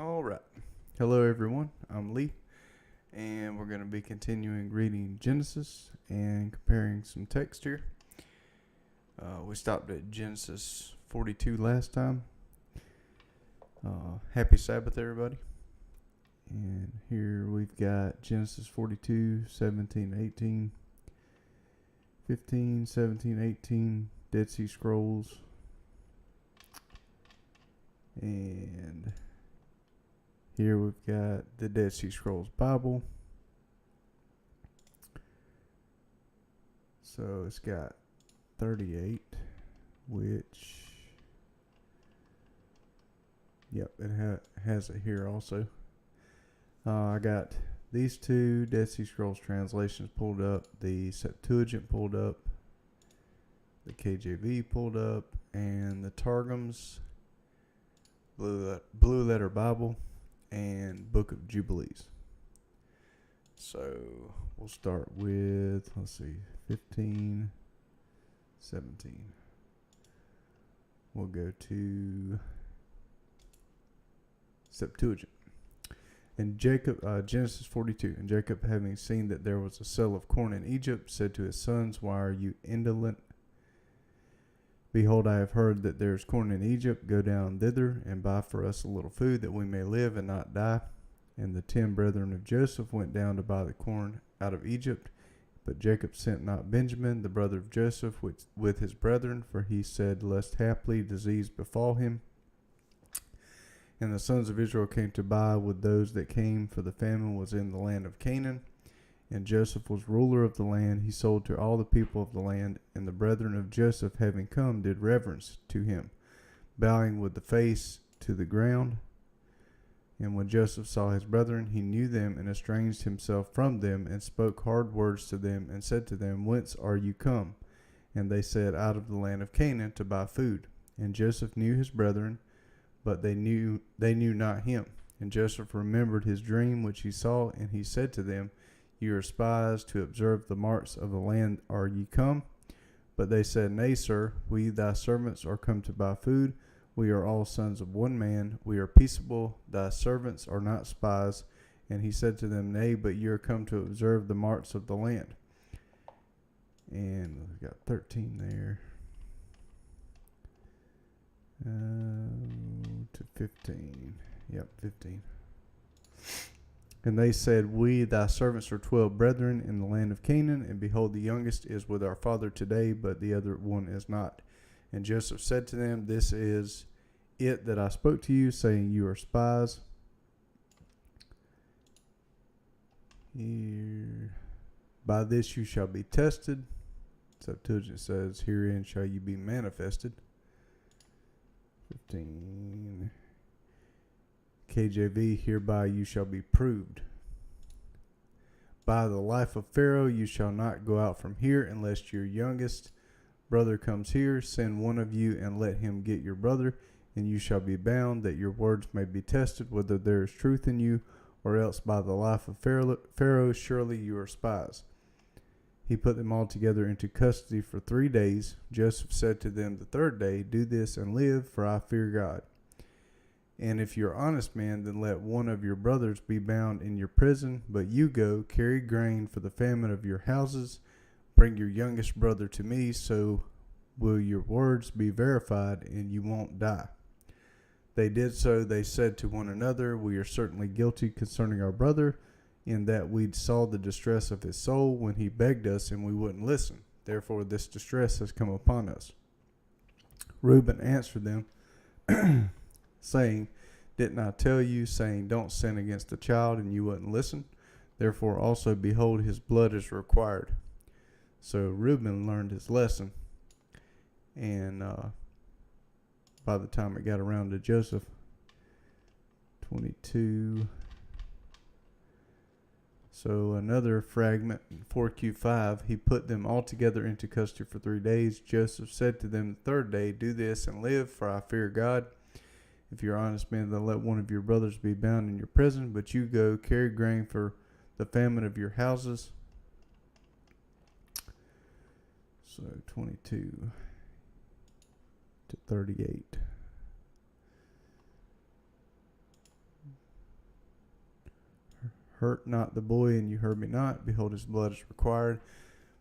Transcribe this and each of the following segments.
All right. Hello, everyone. I'm Lee, and we're going to be continuing reading Genesis and comparing some text here. We stopped at Genesis 42 last time. Happy Sabbath, everybody. And here we've got Genesis 42, 17, 18, 15, 17, 18, Dead Sea Scrolls, and here we've got the Dead Sea Scrolls Bible. So it's got 38, which, yep, it has it here also. I got these two Dead Sea Scrolls translations pulled up, the Septuagint pulled up, the KJV pulled up, and the Targums, Blue Letter Bible, and Book of Jubilees. So we'll start with, 15, 17. We'll go to Septuagint. And Jacob, Genesis 42, and Jacob, having seen that there was a cell of corn in Egypt, said to his sons, "Why are you indolent? Behold, I have heard that there is corn in Egypt. Go down thither and buy for us a little food, that we may live and not die." And the 10 brethren of Joseph went down to buy the corn out of Egypt. But Jacob sent not Benjamin, the brother of Joseph, with his brethren, for he said, lest haply disease befall him. And the sons of Israel came to buy with those that came, for the famine was in the land of Canaan. And Joseph was ruler of the land. He sold to all the people of the land. And the brethren of Joseph, having come, did reverence to him, bowing with the face to the ground. And when Joseph saw his brethren, he knew them, and estranged himself from them, and spoke hard words to them, and said to them, Whence are you come? And they said, Out of the land of Canaan, to buy food. And Joseph knew his brethren, but they knew not him. And Joseph remembered his dream which he saw, and he said to them, You are spies to observe the marks of the land. Are ye come? But they said, Nay, sir, we thy servants are come to buy food. We are all sons of one man. We are peaceable. Thy servants are not spies. And he said to them, Nay, but ye are come to observe the marks of the land. And we've got 13 there. To 15. Yep, 15. And they said, We, thy servants, are 12 brethren in the land of Canaan, and behold, the youngest is with our father today, but the other one is not. And Joseph said to them, This is it that I spoke to you, saying, You are spies. Here, by this you shall be tested. Septuagint says, Herein shall you be manifested. 15. KJV, hereby you shall be proved. By the life of Pharaoh you shall not go out from here, unless your youngest brother comes here. Send one of you, and let him get your brother, and you shall be bound, that your words may be tested, whether there is truth in you, or else by the life of Pharaoh surely you are spies. He put them all together into custody for 3 days. Joseph said to them the third day, Do this and live, for I fear God. And if you are honest men, then let one of your brothers be bound in your prison, but you go, carry grain for the famine of your houses. Bring your youngest brother to me, so will your words be verified, and you won't die. They did so. They said to one another, We are certainly guilty concerning our brother, in that we saw the distress of his soul when he begged us, and we wouldn't listen. Therefore this distress has come upon us. Reuben answered them, saying, Didn't I tell you, saying, Don't sin against the child, and you wouldn't listen? Therefore also, behold, his blood is required. So Reuben learned his lesson, and by the time it got around to Joseph, 22. So another fragment, 4Q5, he put them all together into custody for 3 days. Joseph said to them the third day, Do this and live, for I fear God. If you're honest men, then let one of your brothers be bound in your prison, but you go, carry grain for the famine of your houses. So 22 to 38. hurt not the boy, and you heard me not. Behold, his blood is required.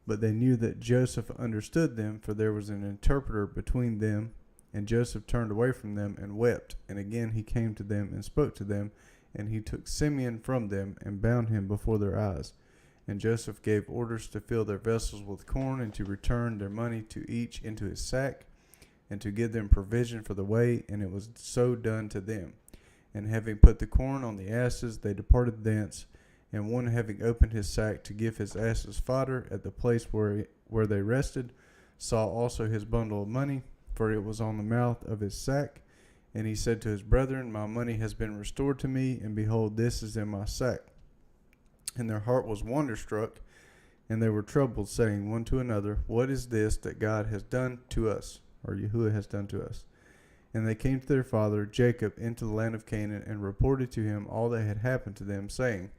But they knew that Joseph understood them, for there was an interpreter between them. And Joseph turned away from them and wept. And again he came to them and spoke to them. And he took Simeon from them and bound him before their eyes. And Joseph gave orders to fill their vessels with corn, and to return their money to each into his sack, and to give them provision for the way. And it was so done to them. And having put the corn on the asses, they departed thence. And one, having opened his sack to give his asses fodder at the place where they rested, saw also his bundle of money, for it was on the mouth of his sack. And he said to his brethren, My money has been restored to me, and behold, this is in my sack. And their heart was wonderstruck, and they were troubled, saying one to another, What is this that God has done to us, or Yahuwah has done to us? And they came to their father Jacob into the land of Canaan, and reported to him all that had happened to them, saying,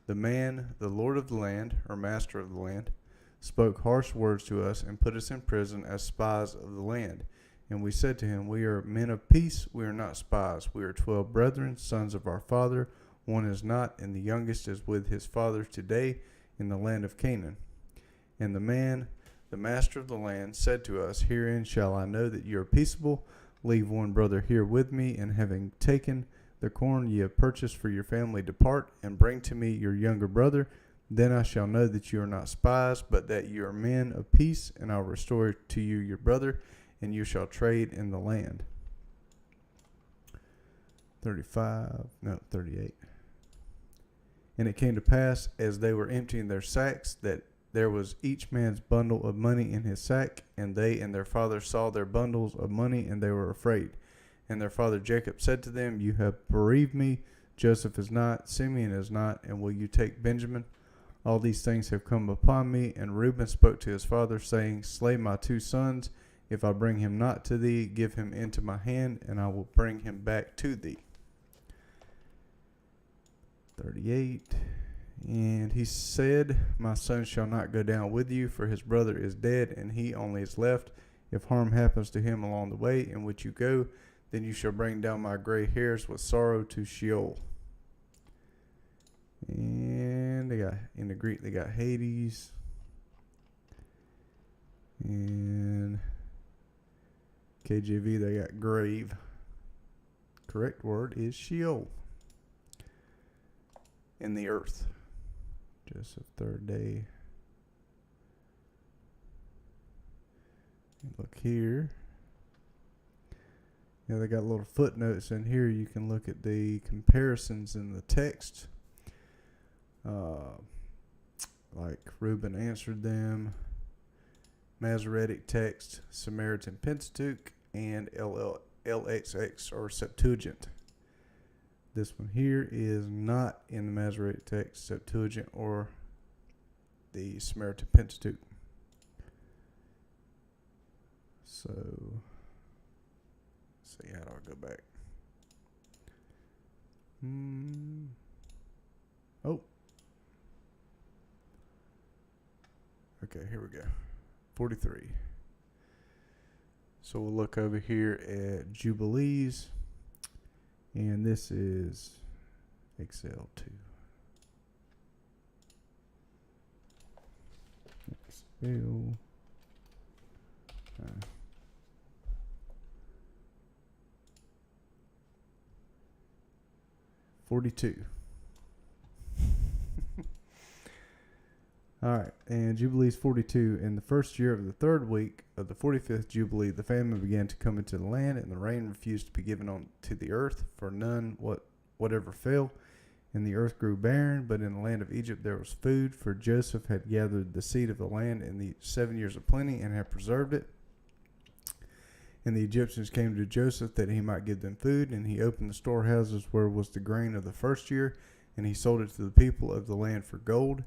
The man, the lord of the land, or master of the land, spoke harsh words to us, and put us in prison as spies of the land. And we said to him, We are men of peace, we are not spies. We are 12 brethren, sons of our father. One is not, and the youngest is with his father today in the land of Canaan. And the man, the master of the land, said to us, Herein shall I know that you are peaceable. Leave one brother here with me, and having taken the corn ye have purchased for your family, depart, and bring to me your younger brother. Then I shall know that you are not spies, but that you are men of peace, and I will restore to you your brother, and you shall trade in the land. 38. And it came to pass, as they were emptying their sacks, that there was each man's bundle of money in his sack, and they and their father saw their bundles of money, and they were afraid. And their father Jacob said to them, You have bereaved me. Joseph is not, Simeon is not, and will you take Benjamin? All these things have come upon me. And Reuben spoke to his father, saying, Slay my 2 sons. If I bring him not to thee, give him into my hand, and I will bring him back to thee. 38. And he said, My son shall not go down with you, for his brother is dead, and he only is left. If harm happens to him along the way in which you go, then you shall bring down my gray hairs with sorrow to Sheol. And they got, in the Greek, they got Hades. And KJV, they got grave. Correct word is Sheol. In the earth. Joseph, 3rd day. Look here. Yeah, they got little footnotes in here. You can look at the comparisons in the text. Like Reuben answered them, Masoretic text, Samaritan Pentateuch, and LXX or Septuagint. This one here is not in the Masoretic text, Septuagint, or the Samaritan Pentateuch. So, let's see, how do I go back? Oh. Okay, here we go. 43. So we'll look over here at Jubilees. And this is Excel 2. Excel. 42. All right, and Jubilees 42. In the first year of the 3rd week of the 45th Jubilee, the famine began to come into the land, and the rain refused to be given on to the earth, for none whatever fell. And the earth grew barren, but in the land of Egypt there was food, for Joseph had gathered the seed of the land in the 7 years of plenty, and had preserved it. And the Egyptians came to Joseph that he might give them food, and he opened the storehouses where was the grain of the first year, and he sold it to the people of the land for gold.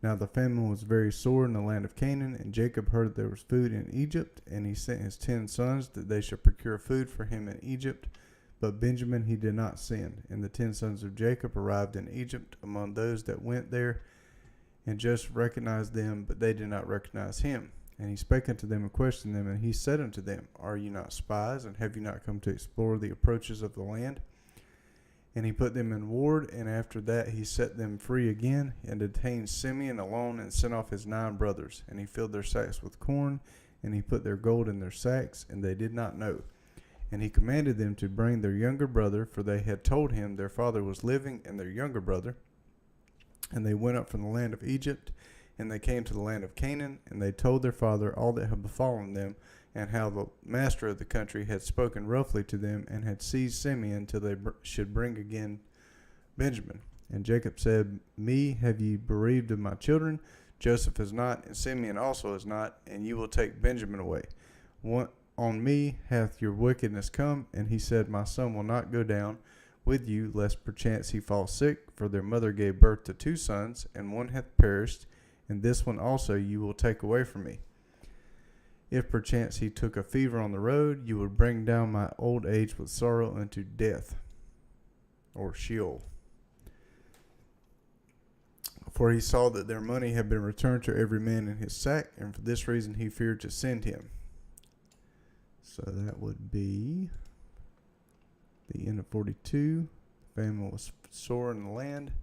Now the famine was very sore in the land of Canaan, and Jacob heard that there was food in Egypt, and he sent his 10 sons that they should procure food for him in Egypt. But Benjamin he did not send. And the 10 sons of Jacob arrived in Egypt among those that went there, and Joseph recognized them, but they did not recognize him. And he spake unto them and questioned them, and he said unto them, Are you not spies, and have you not come to explore the approaches of the land? And he put them in ward, and after that he set them free again, and detained Simeon alone, and sent off his 9 brothers. And he filled their sacks with corn, and he put their gold in their sacks, and they did not know. And he commanded them to bring their younger brother, for they had told him their father was living, and their younger brother. And they went up from the land of Egypt, and they came to the land of Canaan, and they told their father all that had befallen them, and how the master of the country had spoken roughly to them, and had seized Simeon till they should bring again Benjamin. And Jacob said, Me have ye bereaved of my children? Joseph is not, and Simeon also is not, and you will take Benjamin away. On me hath your wickedness come. And he said, My son will not go down with you, lest perchance he fall sick. For their mother gave birth to 2 sons, and one hath perished, and this one also you will take away from me. If perchance he took a fever on the road, you would bring down my old age with sorrow unto death, or Sheol. For he saw that their money had been returned to every man in his sack, and for this reason he feared to send him. So that would be the end of 42. Famine was sore in the land.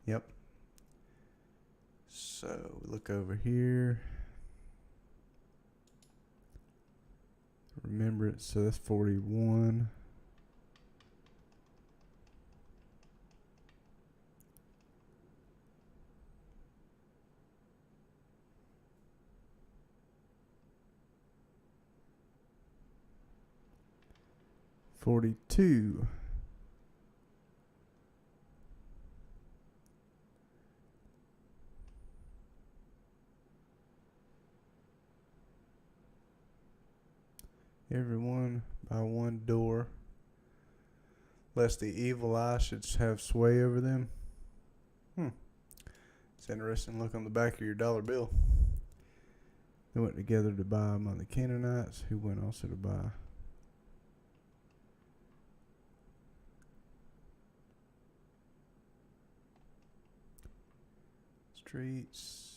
Yep. So we look over here. Remembrance, so that's 41. $42. Everyone by one door, lest the evil eye should have sway over them. It's interesting. Look on the back of your dollar bill. They went together to buy among the Canaanites, who went also to buy streets.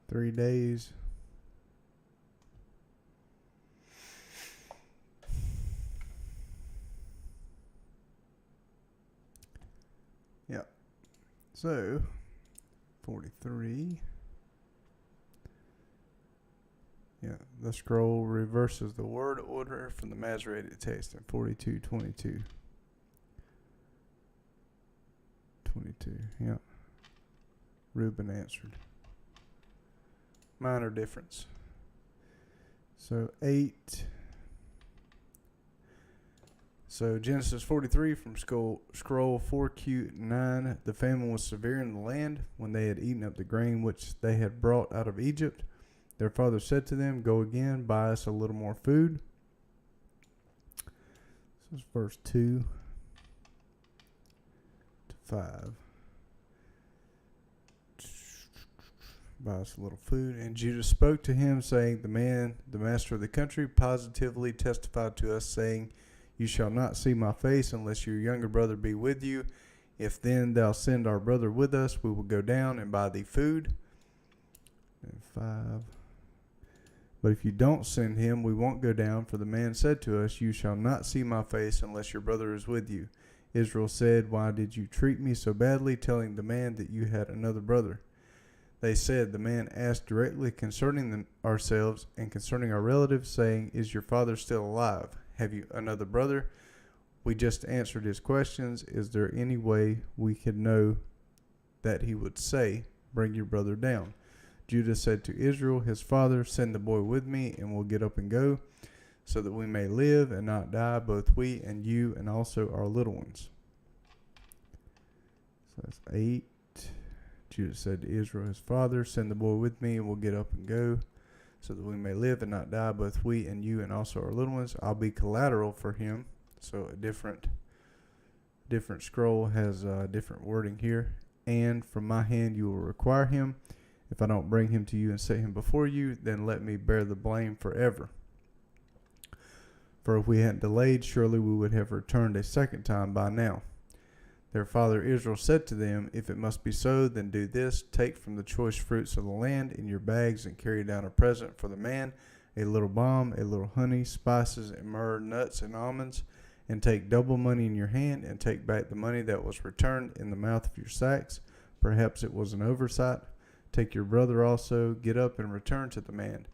Three days. Yep. So, 43. Yeah, the scroll reverses the word order from the Masoretic text in 42:22. 22. Yeah. Reuben answered. Minor difference. So 8. So Genesis 43 from scroll 4Q9. The famine was severe in the land when they had eaten up the grain which they had brought out of Egypt. Their father said to them, Go again, buy us a little more food. This is verse 2 to 5. Buy us a little food. And Judah spoke to him, saying, the master of the country, positively testified to us, saying, You shall not see my face unless your younger brother be with you. If then thou send our brother with us, we will go down and buy thee food. And 5. But if you don't send him, we won't go down, for the man said to us, You shall not see my face unless your brother is with you. Israel said, Why did you treat me so badly, telling the man that you had another brother? They said, The man asked directly concerning ourselves and concerning our relatives, saying, Is your father still alive? Have you another brother? We just answered his questions. Is there any way we could know that he would say, Bring your brother down? Judah said to Israel, his father, Send the boy with me, and we'll get up and go, so that we may live and not die, both we and you, and also our little ones. So that's 8. Judah said to Israel, his father, Send the boy with me, and we'll get up and go, so that we may live and not die, both we and you, and also our little ones. I'll be collateral for him. So a different scroll has different wording here. And from my hand you will require him. If I don't bring him to you and set him before you, then let me bear the blame forever. For if we hadn't delayed, surely we would have returned a second time by now. Their father Israel said to them, If it must be so, then do this. Take from the choice fruits of the land in your bags and carry down a present for the man, a little balm, a little honey, spices, and myrrh, nuts, and almonds. And take double money in your hand, and take back the money that was returned in the mouth of your sacks. Perhaps it was an oversight. Take your brother also, get up and return to the man.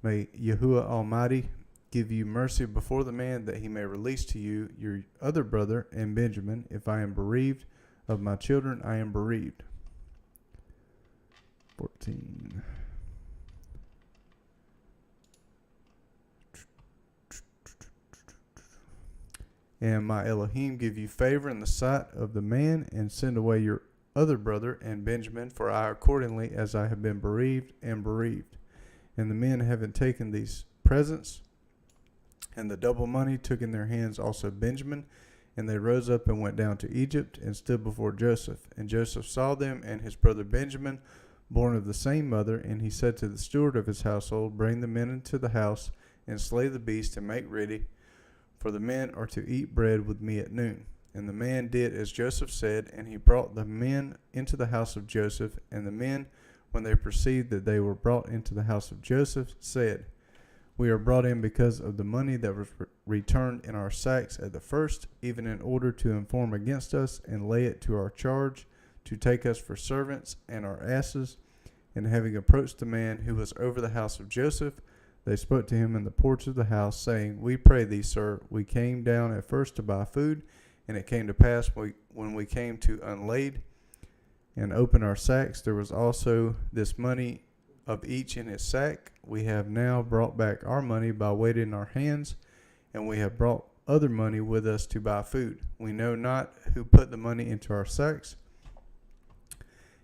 May Yahuwah Almighty give you mercy before the man, that he may release to you your other brother and Benjamin. If I am bereaved of my children, I am bereaved. 14. And my Elohim give you favor in the sight of the man, and send away your other brother and Benjamin, for I accordingly as I have been bereaved am bereaved. And the men, having taken these presents and the double money, took in their hands also Benjamin, and they rose up and went down to Egypt and stood before Joseph. And Joseph saw them and his brother Benjamin, born of the same mother, and he said to the steward of his household, Bring the men into the house, and slay the beast, and make ready, for the men are to eat bread with me at noon. And the man did as Joseph said, and he brought the men into the house of Joseph. And the men, when they perceived that they were brought into the house of Joseph, said, We are brought in because of the money that was returned in our sacks at the first, even in order to inform against us and lay it to our charge, to take us for servants and our asses. And having approached the man who was over the house of Joseph, they spoke to him in the porch of the house, saying, We pray thee, sir, we came down at first to buy food, and it came to pass when we came to unlade and open our sacks, there was also this money of each in his sack. We have now brought back our money by weight in our hands, and we have brought other money with us to buy food. We know not who put the money into our sacks.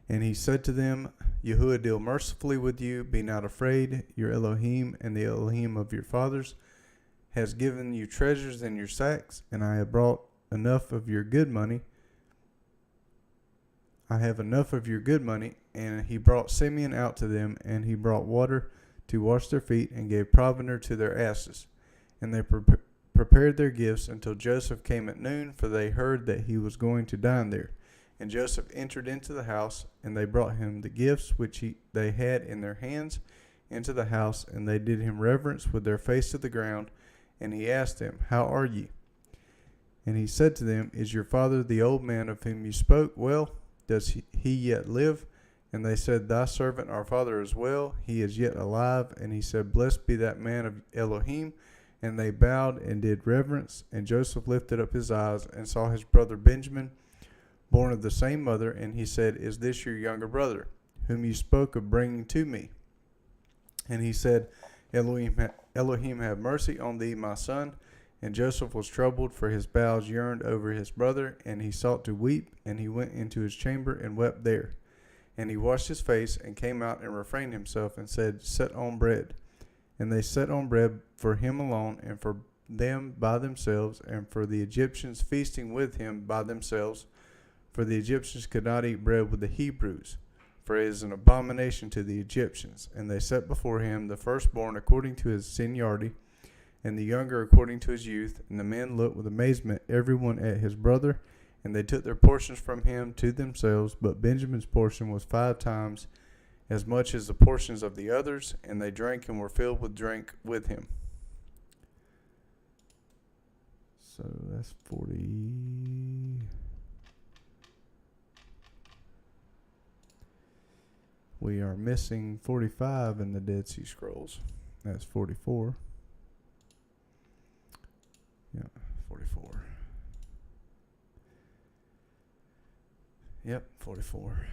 And he said to them, Yahuwah deal mercifully with you. Be not afraid. Your Elohim and the Elohim of your fathers has given you treasures in your sacks, and I have brought enough of your good money. I have enough of your good money. And he brought Simeon out to them, and he brought water to wash their feet, and gave provender to their asses. And they prepared their gifts until Joseph came at noon, for they heard that he was going to dine there. And Joseph entered into the house, and they brought him the gifts which they had in their hands into the house, and they did him reverence with their face to the ground. And he asked them, How are ye? And he said to them, Is your father the old man of whom you spoke well? Does he yet live? And they said, Thy servant our father is well, he is yet alive. And he said, Blessed be that man of Elohim. And they bowed and did reverence. And Joseph lifted up his eyes and saw his brother Benjamin, born of the same mother. And he said, Is this your younger brother, whom you spoke of bringing to me? And he said, Elohim have mercy on thee, my son. And Joseph was troubled, for his bowels yearned over his brother, and he sought to weep. And he went into his chamber and wept there. And he washed his face, and came out and refrained himself, and said, Set on bread. And they set on bread for him alone, and for them by themselves, and for the Egyptians feasting with him by themselves. For the Egyptians could not eat bread with the Hebrews, for it is an abomination to the Egyptians. And they set before him the firstborn according to his seniority, and the younger according to his youth. And the men looked with amazement, every one at his brother. And they took their portions from him to themselves. But Benjamin's portion was 5 times as much as the portions of the others. And they drank and were filled with drink with him. So that's 40. We are missing 45 in the Dead Sea Scrolls. That's 44. Yeah, 44. Yep, 44.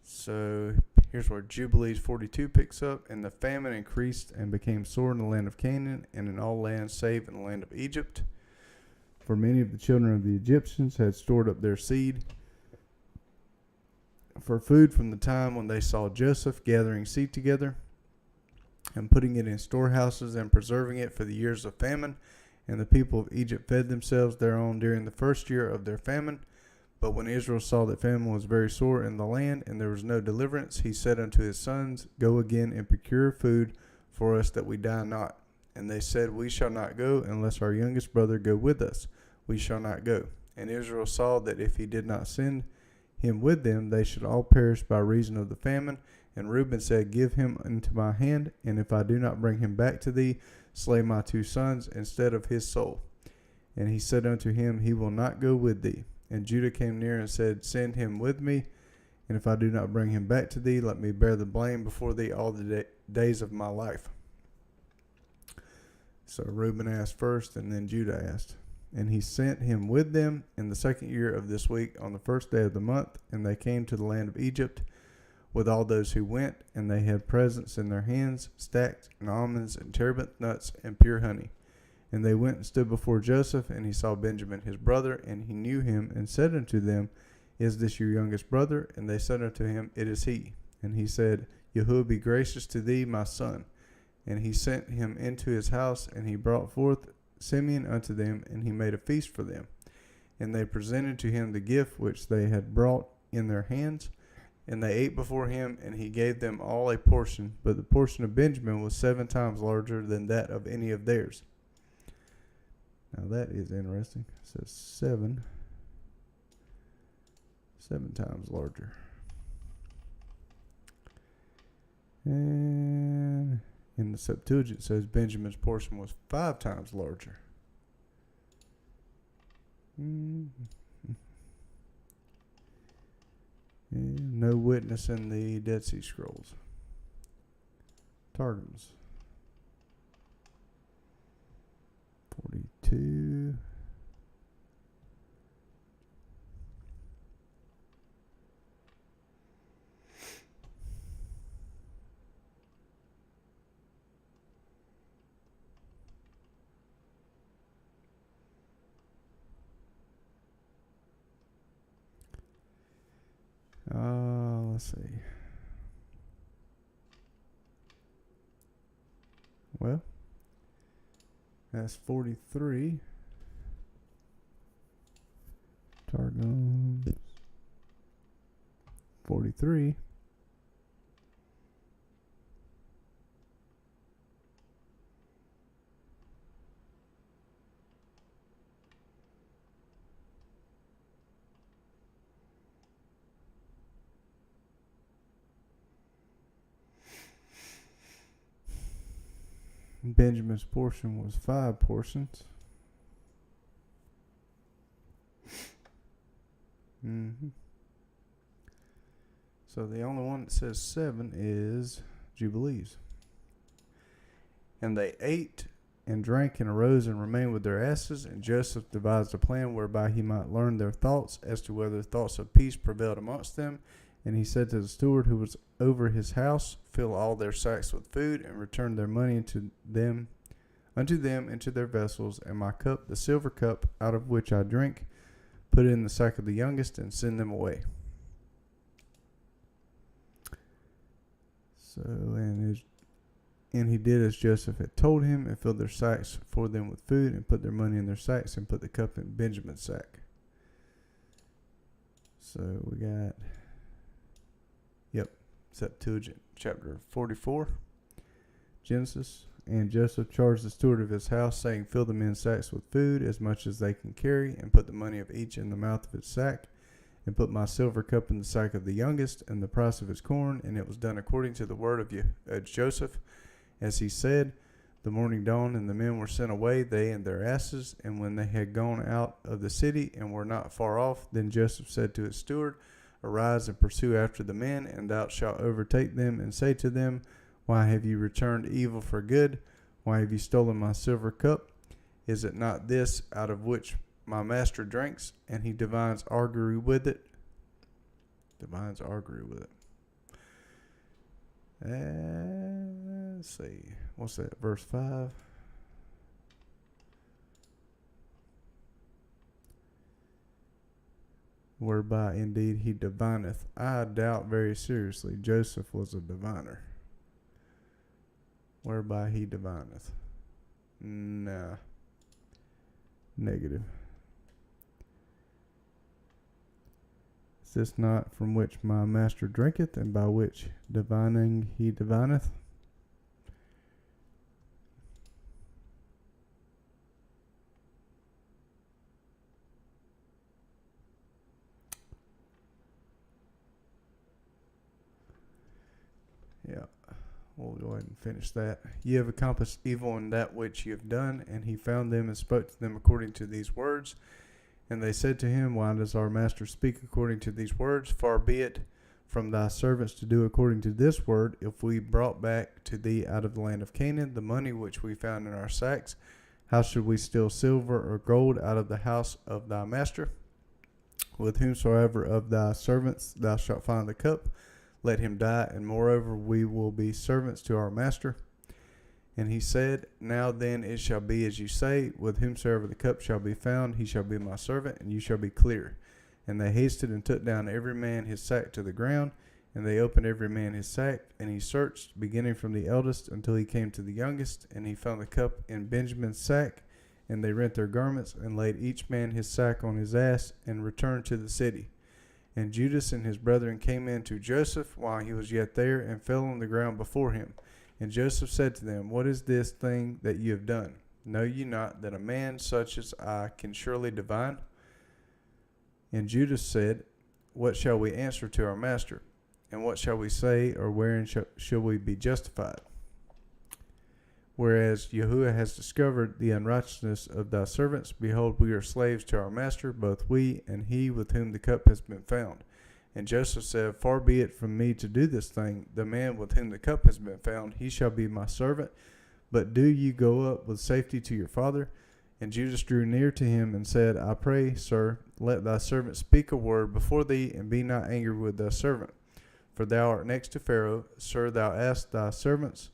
So here's where Jubilees 42 picks up. And the famine increased and became sore in the land of Canaan, and in all lands save in the land of Egypt. For many of the children of the Egyptians had stored up their seed for food from the time when they saw Joseph gathering seed together and putting it in storehouses and preserving it for the years of famine. And the people of Egypt fed themselves thereon during the first year of their famine. But when Israel saw that famine was very sore in the land, and there was no deliverance, he said unto his sons, Go again and procure food for us, that we die not. And they said, We shall not go, unless our youngest brother go with us. We shall not go. And Israel saw that if he did not send him with them, they should all perish by reason of the famine. And Reuben said, Give him into my hand, and if I do not bring him back to thee, slay my 2 sons instead of his soul. And he said unto him, He will not go with thee. And Judah came near and said, Send him with me, and if I do not bring him back to thee, let me bear the blame before thee all the days of my life. So Reuben asked first, and then Judah asked. And he sent him with them in the 2nd year of this week on the 1st day of the month. And they came to the land of Egypt with all those who went, and they had presents in their hands, stacks and almonds and terebinth nuts and pure honey. And they went and stood before Joseph, and he saw Benjamin his brother, and he knew him, and said unto them, Is this your youngest brother? And they said unto him, It is he. And he said, Yahuwah be gracious to thee, my son. And he sent him into his house, and he brought forth Simeon unto them, and he made a feast for them. And they presented to him the gift which they had brought in their hands, and they ate before him, and he gave them all a portion. But the portion of Benjamin was 7 times larger than that of any of theirs. Now that is interesting. It says 7 times larger. And in the Septuagint, it says Benjamin's portion was 5 times larger. And no witness in the Dead Sea Scrolls. Targums. 42. Let's see. Well, that's 43. Targums. 43. Benjamin's portion was 5 portions. So the only one that says 7 is Jubilees. And they ate and drank and arose and remained with their asses. And Joseph devised a plan whereby he might learn their thoughts as to whether thoughts of peace prevailed amongst them. And he said to the steward who was over his house, Fill all their sacks with food, and return their money unto them into their vessels, and my cup, the silver cup, out of which I drink, put it in the sack of the youngest, and send them away. So, and he did as Joseph had told him, and filled their sacks for them with food, and put their money in their sacks, and put the cup in Benjamin's sack. So we got, Septuagint, chapter 44, Genesis. And Joseph charged the steward of his house, saying, Fill the men's sacks with food, as much as they can carry, and put the money of each in the mouth of his sack, and put my silver cup in the sack of the youngest, and the price of his corn. And it was done according to the word of Joseph, as he said. The morning dawned, and the men were sent away, they and their asses. And when they had gone out of the city, and were not far off, then Joseph said to his steward, Arise and pursue after the men, and thou shalt overtake them, and say to them, Why have you returned evil for good? Why have you stolen my silver cup? Is it not this out of which my master drinks? And he divines augury with it. Let's see. What's that? Verse 5. Whereby indeed he divineth. I doubt very seriously Joseph was a diviner. Whereby he divineth. Nah. Negative. Is this not from which my master drinketh, and by which divining he divineth? Yeah. We'll go ahead and finish that. Ye have accomplished evil in that which ye have done. And he found them and spoke to them according to these words. And they said to him, Why does our master speak according to these words? Far be it from thy servants to do according to this word. If we brought back to thee out of the land of Canaan the money which we found in our sacks, how should we steal silver or gold out of the house of thy master? With whomsoever of thy servants thou shalt find the cup, let him die, and moreover we will be servants to our master. And he said, Now then it shall be as you say, with whomsoever the cup shall be found, he shall be my servant, and you shall be clear. And they hasted and took down every man his sack to the ground, and they opened every man his sack, and he searched, beginning from the eldest until he came to the youngest, and he found the cup in Benjamin's sack. And they rent their garments, and laid each man his sack on his ass, and returned to the city. And Judas and his brethren came in to Joseph while he was yet there, and fell on the ground before him. And Joseph said to them, What is this thing that you have done? Know ye not that a man such as I can surely divine? And Judas said, What shall we answer to our master? And what shall we say, or wherein shall we be justified? Whereas Yahuwah has discovered the unrighteousness of thy servants, behold, we are slaves to our master, both we and he with whom the cup has been found. And Joseph said, Far be it from me to do this thing. The man with whom the cup has been found, he shall be my servant. But do you go up with safety to your father? And Judas drew near to him and said, I pray, sir, let thy servant speak a word before thee, and be not angry with thy servant. For thou art next to Pharaoh. Sir, thou asked thy servants,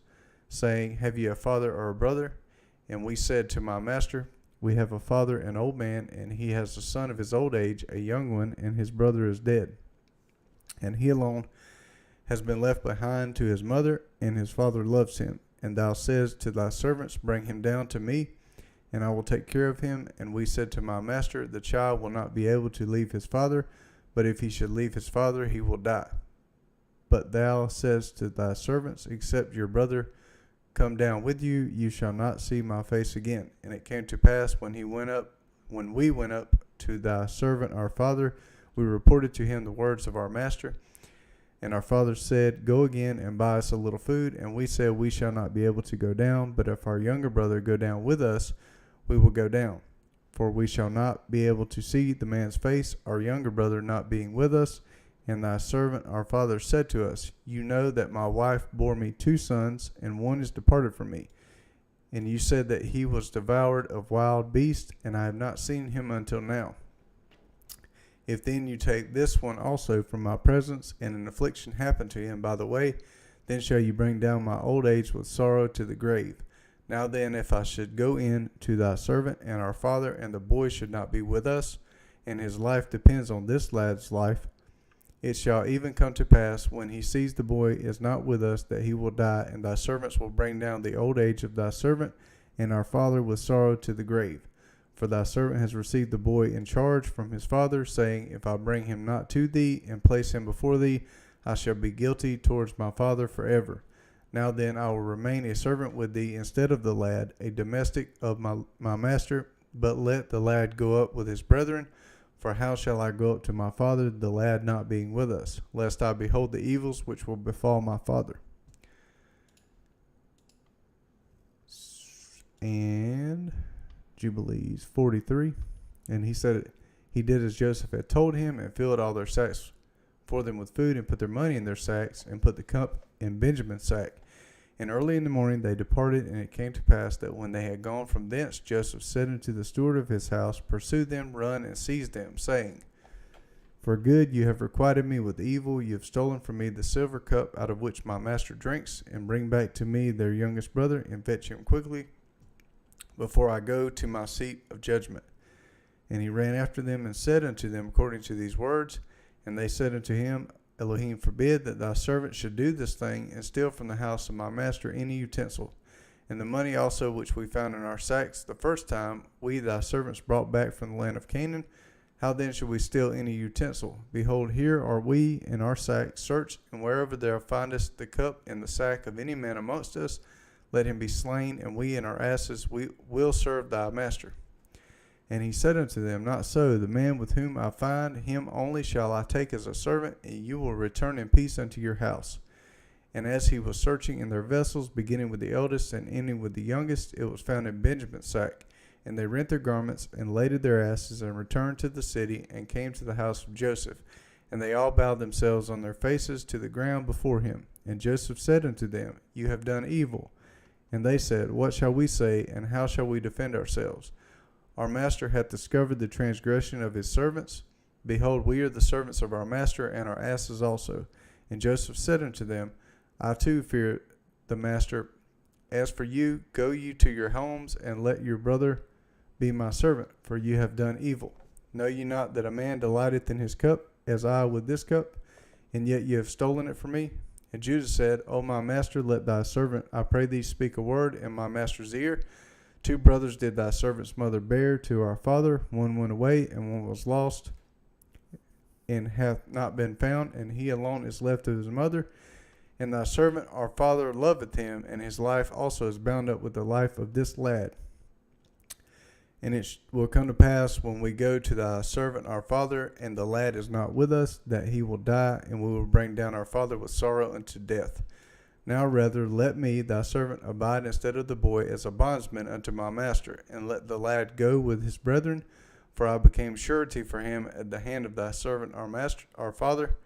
saying, Have ye a father or a brother? And we said to my master, We have a father, an old man, and he has a son of his old age, a young one, and his brother is dead. And he alone has been left behind to his mother, and his father loves him. And thou saidst to thy servants, Bring him down to me, and I will take care of him. And we said to my master, The child will not be able to leave his father, but if he should leave his father, he will die. But thou saidst to thy servants, Except your brother come down with you, you shall not see my face again. And it came to pass when we went up to thy servant our father, we reported to him the words of our master. And our father said, Go again and buy us a little food. And we said, We shall not be able to go down, but if our younger brother go down with us, we will go down. For we shall not be able to see the man's face, our younger brother not being with us. And thy servant our father said to us, You know that my wife bore me 2 sons, and one is departed from me. And you said that he was devoured of wild beasts, and I have not seen him until now. If then you take this one also from my presence, and an affliction happen to him by the way, then shall you bring down my old age with sorrow to the grave. Now then, if I should go in to thy servant and our father, and the boy should not be with us, and his life depends on this lad's life, it shall even come to pass, when he sees the boy is not with us, that he will die, and thy servants will bring down the old age of thy servant and our father with sorrow to the grave. For thy servant has received the boy in charge from his father, saying, If I bring him not to thee, and place him before thee, I shall be guilty towards my father forever. Now then, I will remain a servant with thee instead of the lad, a domestic of my master, but let the lad go up with his brethren. For how shall I go up to my father, the lad not being with us, lest I behold the evils which will befall my father? And Jubilees 43. And he said, He did as Joseph had told him, and filled all their sacks for them with food, and put their money in their sacks, and put the cup in Benjamin's sack. And early in the morning they departed, and it came to pass that when they had gone from thence, Joseph said unto the steward of his house, Pursue them, run, and seize them, saying, For good you have requited me with evil, you have stolen from me the silver cup out of which my master drinks, and bring back to me their youngest brother, and fetch him quickly, before I go to my seat of judgment. And he ran after them, and said unto them according to these words. And they said unto him, Elohim forbid that thy servant should do this thing, and steal from the house of my master any utensil. And the money also which we found in our sacks the first time we thy servants brought back from the land of Canaan, how then should we steal any utensil? Behold, here are we in our sack. Search, and wherever thou findest the cup in the sack of any man amongst us, let him be slain, and we and our asses we will serve thy master. And he said unto them, Not so, the man with whom I find, him only shall I take as a servant, and you will return in peace unto your house. And as he was searching in their vessels, beginning with the eldest and ending with the youngest, it was found in Benjamin's sack. And they rent their garments and laded their asses and returned to the city and came to the house of Joseph. And they all bowed themselves on their faces to the ground before him. And Joseph said unto them, You have done evil. And they said, What shall we say, and how shall we defend ourselves? Our master hath discovered the transgression of his servants. Behold, we are the servants of our master, and our asses also. And Joseph said unto them, I too fear the master. As for you, go you to your homes, and let your brother be my servant, for you have done evil. Know ye not that a man delighteth in his cup, as I with this cup? And yet you have stolen it from me. And Judah said, O my master, let thy servant, I pray thee, speak a word in my master's ear. 2 brothers did thy servant's mother bear to our father. One went away, and one was lost, and hath not been found, and he alone is left of his mother. And thy servant our father loveth him, and his life also is bound up with the life of this lad. And it will come to pass, when we go to thy servant our father, and the lad is not with us, that he will die, and we will bring down our father with sorrow unto death. Now rather let me, thy servant, abide instead of the boy as a bondsman unto my master, and let the lad go with his brethren, for I became surety for him at the hand of thy servant our master, our father.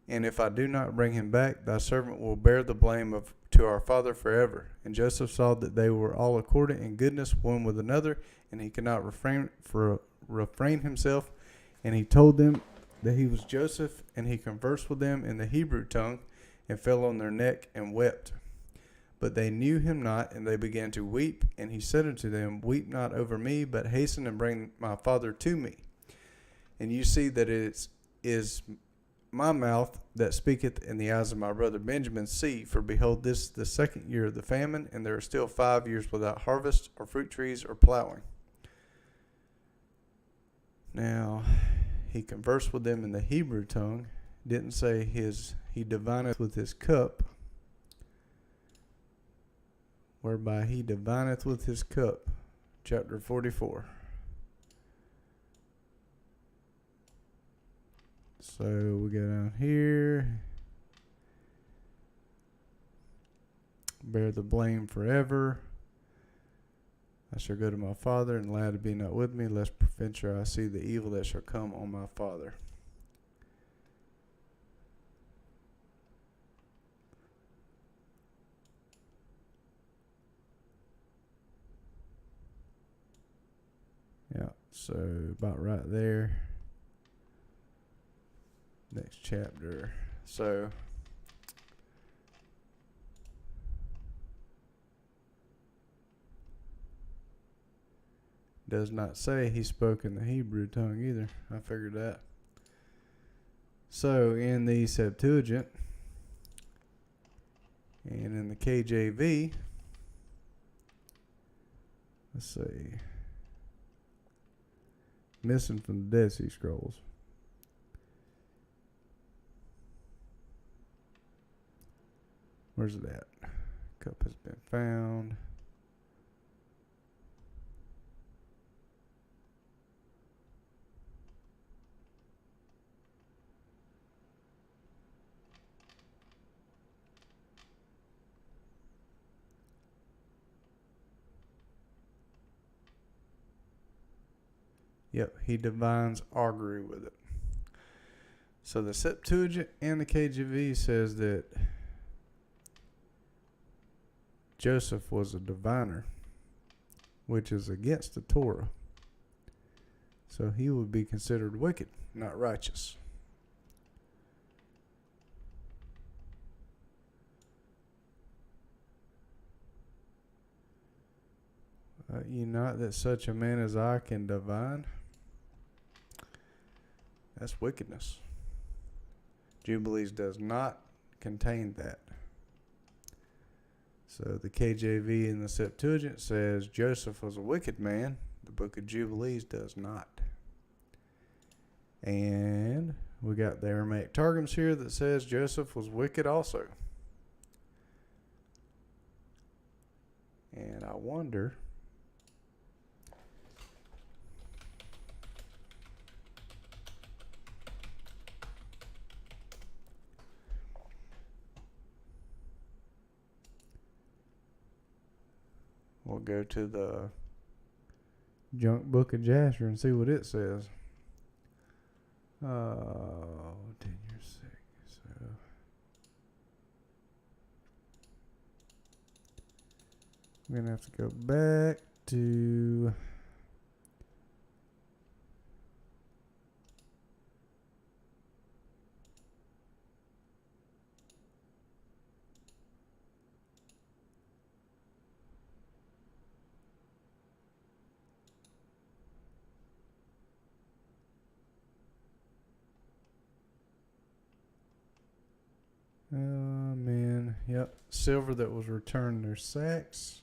And if I do not bring him back, thy servant will bear the blame to our father forever. And Joseph saw that they were all accordant in goodness one with another, and he could not refrain himself. And he told them that he was Joseph, and he conversed with them in the Hebrew tongue, and fell on their neck and wept. But they knew him not, and they began to weep. And he said unto them, Weep not over me, but hasten and bring my father to me. And you see that it is my mouth that speaketh in the eyes of my brother Benjamin. See, for behold, this is the 2nd year of the famine, and there are still 5 years without harvest, or fruit trees, or plowing. Now, he conversed with them in the Hebrew tongue. Didn't say he divineth with his cup, whereby he divineth with his cup. Chapter 44. So we go down here. Bear the blame forever. I shall go to my father, and lad be not with me, lest peradventure I see the evil that shall come on my father. Yeah, so about right there. Next chapter. So does not say he spoke in the Hebrew tongue either. I figured that. So in the Septuagint and in the KJV, let's see. Missing from the Dead Sea Scrolls. Where's it at? Cup has been found. Yep, he divines augury with it. So the Septuagint and the KJV says that Joseph was a diviner, which is against the Torah. So he would be considered wicked, not righteous. Ye not that such a man as I can divine? That's wickedness. Jubilees does not contain that. So the KJV in the Septuagint says Joseph was a wicked man. The book of Jubilees does not. And we got the Aramaic Targums here that says Joseph was wicked also. And I wonder, we'll go to the Junk Book of Jasher and see what it says. 10 years sick. So I'm gonna have to go back to man, yep. Silver that was returned their sacks.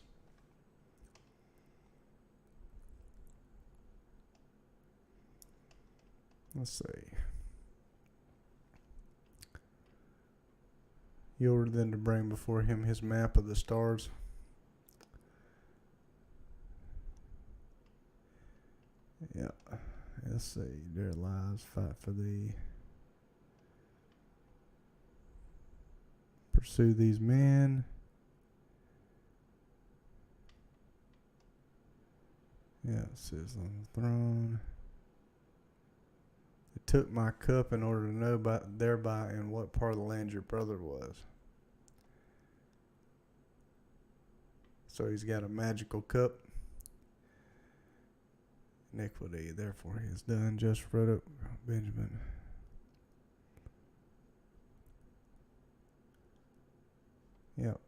Let's see. He ordered them to bring before him his map of the stars. Yeah. Let's see. Their lives fight for thee. Pursue these men. Yeah, it says on the throne. It took my cup in order to know thereby in what part of the land your brother was. So he's got a magical cup. Iniquity, therefore he is done. Just wrote up Benjamin. Yep.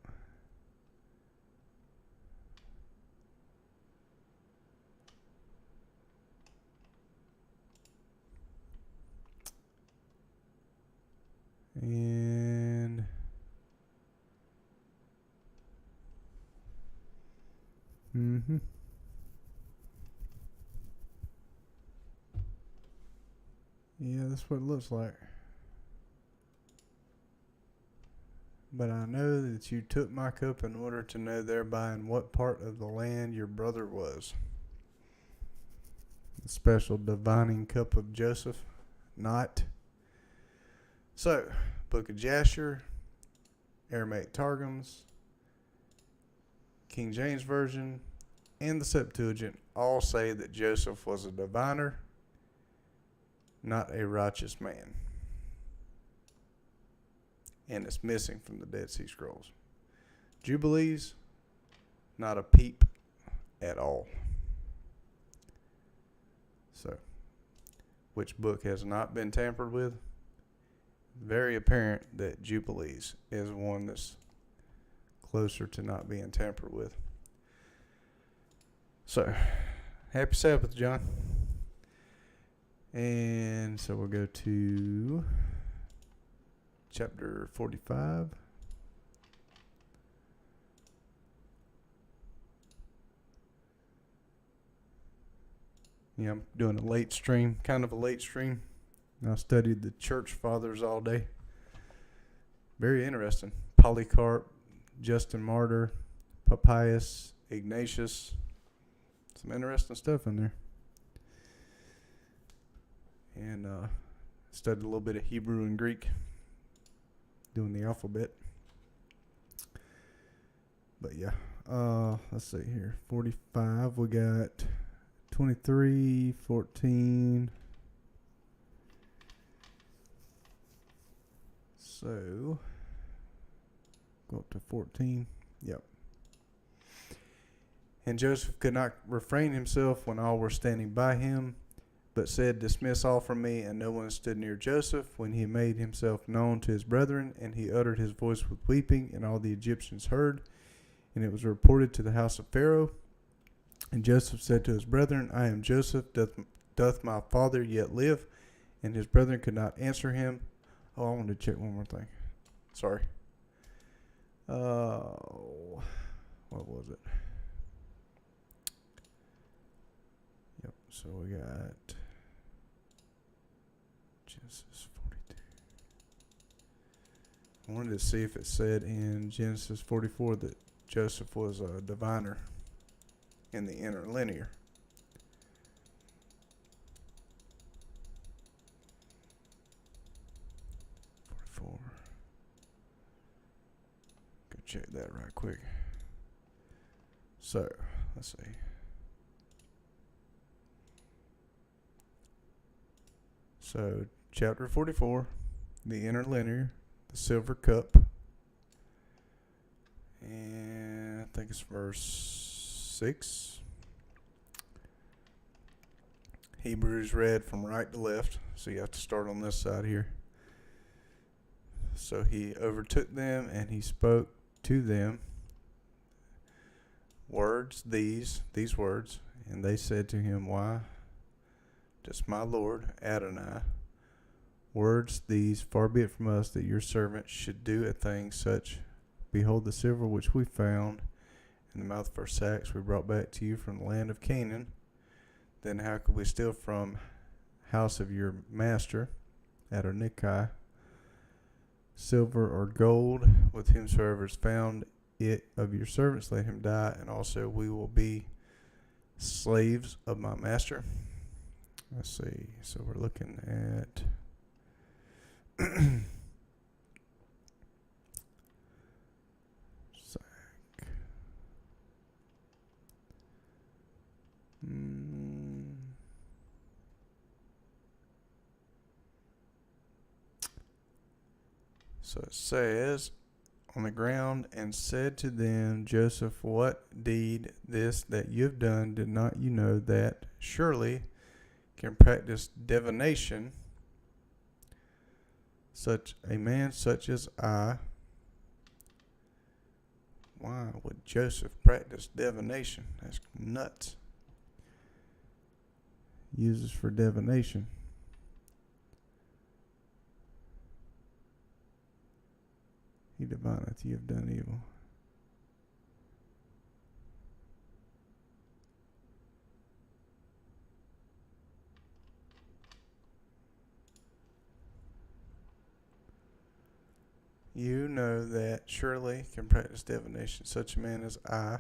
And yeah, that's what it looks like. But I know that you took my cup in order to know thereby in what part of the land your brother was. The special divining cup of Joseph, not. So, Book of Jasher, Aramaic Targums, King James Version, and the Septuagint all say that Joseph was a diviner, not a righteous man. And it's missing from the Dead Sea Scrolls. Jubilees, not a peep at all. So, which book has not been tampered with? Very apparent that Jubilees is one that's closer to not being tampered with. So, happy Sabbath, John. And so we'll go to chapter 45. Yeah, I'm doing a late stream, kind of a late stream. I studied the church fathers all day. Very interesting. Polycarp, Justin Martyr, Papias, Ignatius. Some interesting stuff in there. And studied a little bit of Hebrew and Greek, doing the alphabet. But yeah, let's see here. 45, we got 23, 14. So, go up to 14. Yep. And Joseph could not refrain himself when all were standing by him, but said, Dismiss all from me. And no one stood near Joseph when he made himself known to his brethren, and he uttered his voice with weeping, and all the Egyptians heard. And it was reported to the house of Pharaoh. And Joseph said to his brethren, I am Joseph, doth my father yet live? And his brethren could not answer him. Oh, I wanted to check one more thing. Sorry. What was it? Yep, so we got Genesis 42. I wanted to see if it said in Genesis 44 that Joseph was a diviner in the interlinear. Go check that right quick. So, let's see. So, chapter 44, the interlinear, the silver cup, and I think it's verse 6. Hebrews read from right to left, so you have to start on this side here. So he overtook them, and he spoke to them words, these words, and they said to him, Why does my Lord Adonai, words these, far be it from us that your servant should do a thing such. Behold, the silver which we found in the mouth of our sacks we brought back to you from the land of Canaan. Then how could we steal from house of your master, Adonikai, silver or gold? With whomsoever is found it of your servants, let him die, and also we will be slaves of my master. Let's see. So we're looking at sack. So it says, on the ground, and said to them, Joseph, what deed this that you have done, did not you know that surely can practice divination, such a man such as I? Why would Joseph practice divination? That's nuts. Uses for divination. He divineth, you have done evil. You know that surely can practice divination such a man as I.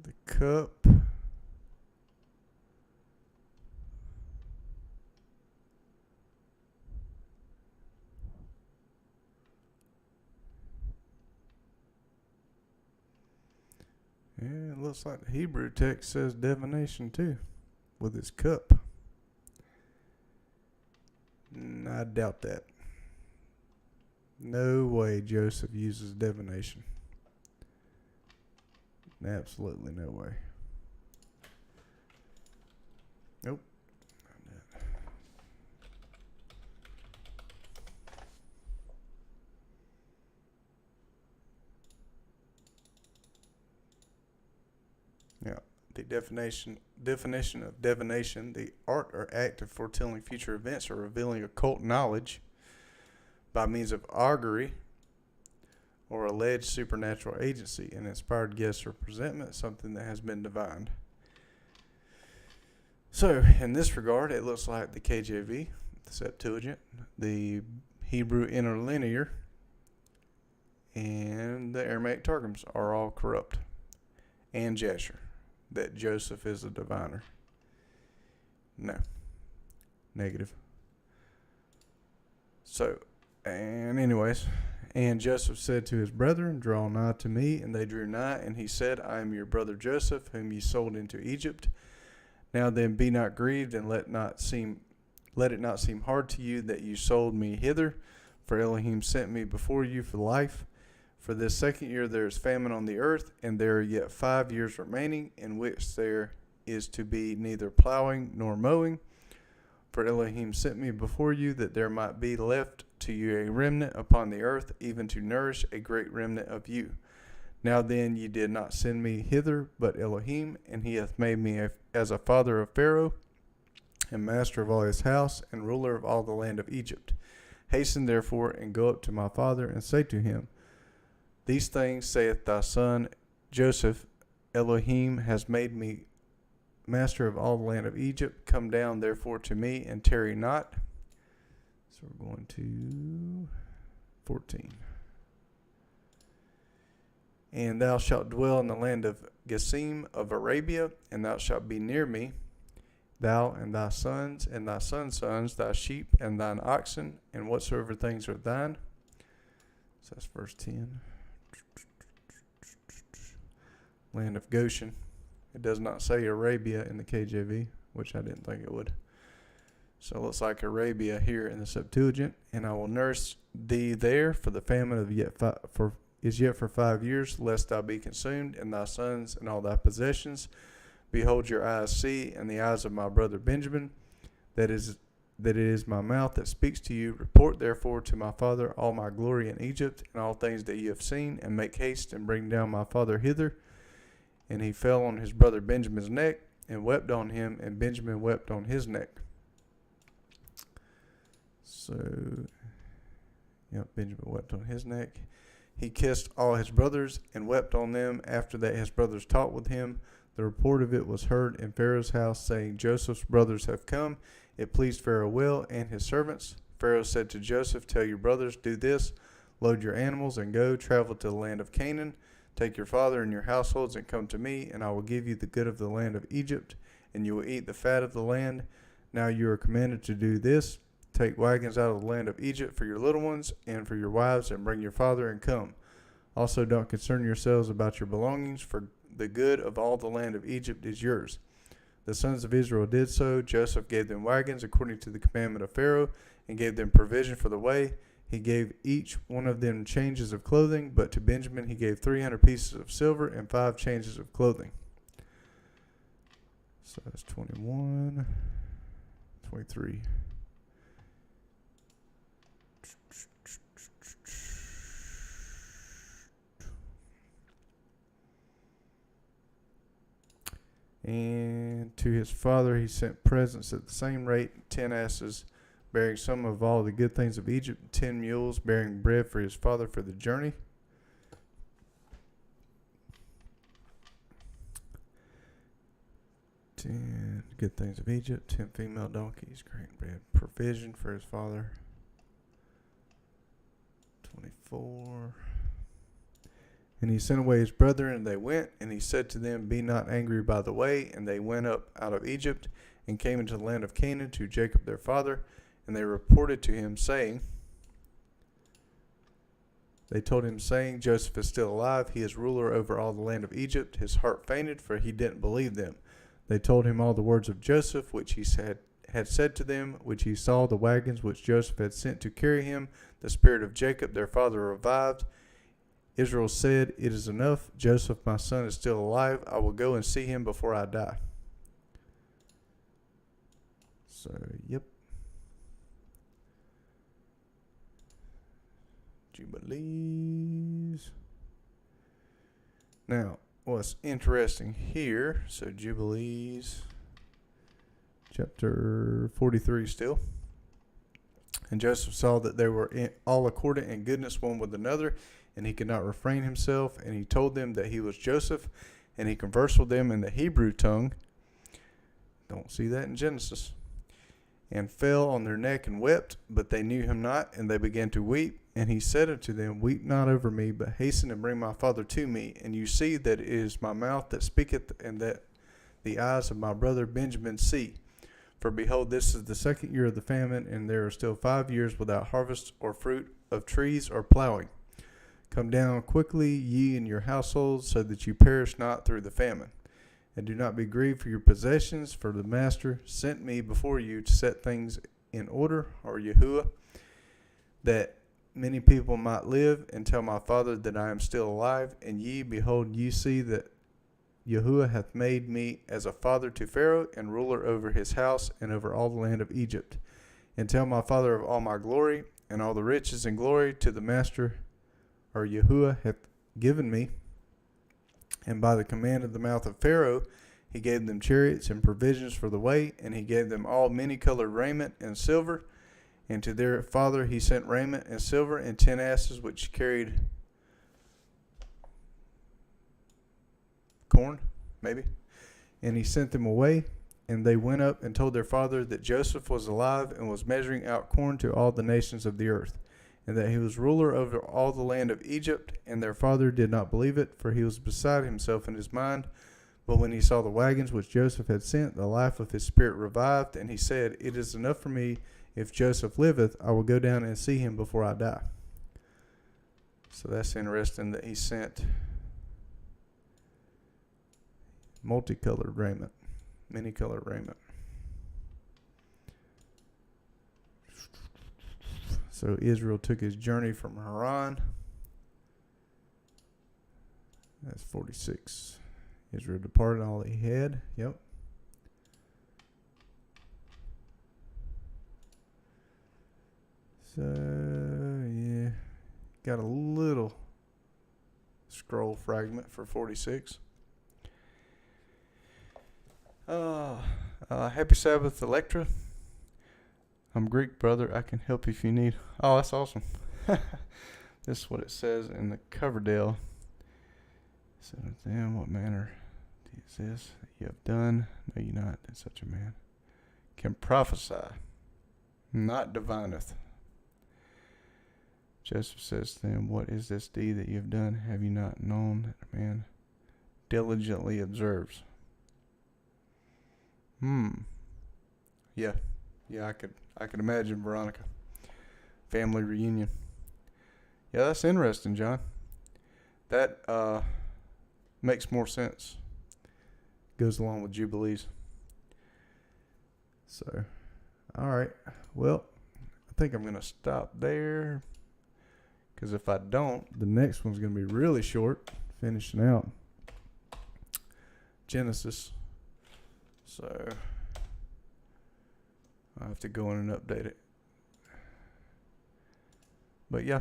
The cup. Yeah, it looks like the Hebrew text says divination too, with his cup. I doubt that. No way Joseph uses divination. Absolutely no way. Nope. Yeah. The definition of divination, the art or act of foretelling future events or revealing occult knowledge by means of augury or alleged supernatural agency, an inspired guess or presentment, something that has been divined. So, in this regard, it looks like the KJV, the Septuagint, the Hebrew interlinear, and the Aramaic Targums are all corrupt, and Jasher, that Joseph is a diviner. No. Negative. So, and anyways, and Joseph said to his brethren, Draw nigh to me, and they drew nigh, and he said, I am your brother Joseph, whom ye sold into Egypt. Now then, be not grieved, and let it not seem hard to you that you sold me hither, for Elohim sent me before you for life. For this second year there is famine on the earth, and there are yet 5 years remaining, in which there is to be neither plowing nor mowing. For Elohim sent me before you, that there might be left to you a remnant upon the earth, even to nourish a great remnant of you. Now then, ye did not send me hither, but Elohim, and he hath made me as a father of Pharaoh, and master of all his house, and ruler of all the land of Egypt. Hasten therefore, and go up to my father, and say to him, These things saith thy son Joseph, Elohim has made me master of all the land of Egypt. Come down therefore to me, and tarry not. So we're going to 14. And thou shalt dwell in the land of Gesem of Arabia, and thou shalt be near me, thou and thy sons and thy sons' sons, thy sheep and thine oxen, and whatsoever things are thine. So that's verse 10. Land of Goshen. It does not say Arabia in the KJV, which I didn't think it would. So it looks like Arabia here in the Septuagint. And I will nurse thee there, for the famine of is yet for 5 years, lest thou be consumed, and thy sons and all thy possessions. Behold, your eyes see, and the eyes of my brother Benjamin, that it is my mouth that speaks to you. Report therefore to my father all my glory in Egypt, and all things that you have seen, and make haste and bring down my father hither. And he fell on his brother Benjamin's neck, and wept on him, and Benjamin wept on his neck. So, Benjamin wept on his neck. He kissed all his brothers, and wept on them. After that his brothers talked with him. The report of it was heard in Pharaoh's house, saying, Joseph's brothers have come. It pleased Pharaoh well, and his servants. Pharaoh said to Joseph, tell your brothers, do this, load your animals, and go, travel to the land of Canaan. Take your father and your households, and come to me, and I will give you the good of the land of Egypt, and you will eat the fat of the land. Now you are commanded to do this. Take wagons out of the land of Egypt for your little ones, and for your wives, and bring your father, and come. Also don't concern yourselves about your belongings, for the good of all the land of Egypt is yours. The sons of Israel did so. Joseph gave them wagons according to the commandment of Pharaoh, and gave them provision for the way. He gave each one of them changes of clothing, but to Benjamin he gave 300 pieces of silver and 5 changes of clothing. So that's 21, 23. And to his father he sent presents at the same rate, 10 asses, bearing some of all the good things of Egypt, 10 mules, bearing bread for his father for the journey. Ten good things of Egypt, 10 female donkeys, grain bread, provision for his father. 24. And he sent away his brethren, and they went, and he said to them, be not angry by the way. And they went up out of Egypt, and came into the land of Canaan to Jacob their father. And they reported to him, saying, Joseph is still alive. He is ruler over all the land of Egypt. His heart fainted, for he didn't believe them. They told him all the words of Joseph, which he had said to them, which he saw, the wagons which Joseph had sent to carry him. The spirit of Jacob their father revived. Israel said, it is enough. Joseph my son is still alive. I will go and see him before I die. So, Jubilees. Now, what's interesting here, so Jubilees, chapter 43 still. And Joseph saw that they were all accordant in goodness one with another, and he could not refrain himself, and he told them that he was Joseph, and he conversed with them in the Hebrew tongue. Don't see that in Genesis. And fell on their neck and wept, but they knew him not, and they began to weep. And he said unto them, weep not over me, but hasten and bring my father to me. And you see that it is my mouth that speaketh, and that the eyes of my brother Benjamin see. For behold, this is the 2nd year of the famine, and there are still 5 years without harvest or fruit of trees or plowing. Come down quickly, ye and your households, so that you perish not through the famine. And do not be grieved for your possessions, for the master sent me before you to set things in order, or Yahuwah, that many people might live, and tell my father that I am still alive. And ye, behold, ye see that Yahuwah hath made me as a father to Pharaoh, and ruler over his house, and over all the land of Egypt. And tell my father of all my glory, and all the riches and glory to the master, or Yahuwah hath given me. And by the command of the mouth of Pharaoh, he gave them chariots and provisions for the way, and he gave them all many-colored raiment and silver. And to their father he sent raiment and silver, and 10 asses which carried corn, maybe. And he sent them away, and they went up and told their father that Joseph was alive, and was measuring out corn to all the nations of the earth, and that he was ruler over all the land of Egypt. And their father did not believe it, for he was beside himself in his mind. But when he saw the wagons which Joseph had sent, the life of his spirit revived, and he said, it is enough for me. If Joseph liveth, I will go down and see him before I die. So that's interesting that he sent multicolored raiment, many colored raiment. So Israel took his journey from Haran. That's 46. Israel departed all he had. Yep. So, yeah. Got a little scroll fragment for 46. Happy Sabbath, Electra. I'm Greek, brother. I can help if you need. Oh, that's awesome. This is what it says in the Coverdale. So, then what manner is this that you have done? No, you're not. That's such a man. Can prophesy, not divineth. Joseph says to them, what is this deed that you have done? Have you not known that a man diligently observes? Yeah, I could imagine Veronica. Family reunion. Yeah, that's interesting, John. That makes more sense. Goes along with Jubilees. So, all right. Well, I think I'm going to stop there. Because if I don't, the next one's going to be really short. Finishing out Genesis. So, I'll have to go in and update it. But yeah.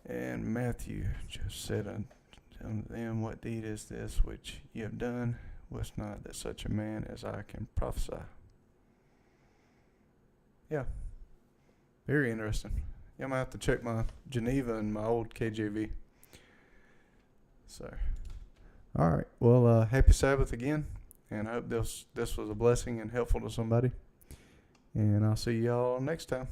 And Matthew just said unto them, what deed is this which ye have done? Was not that such a man as I can prophesy? Yeah. Very interesting. Yeah, I'm going to have to check my Geneva and my old KJV. So, all right. Well, happy Sabbath again. And I hope this was a blessing and helpful to somebody. And I'll see y'all next time.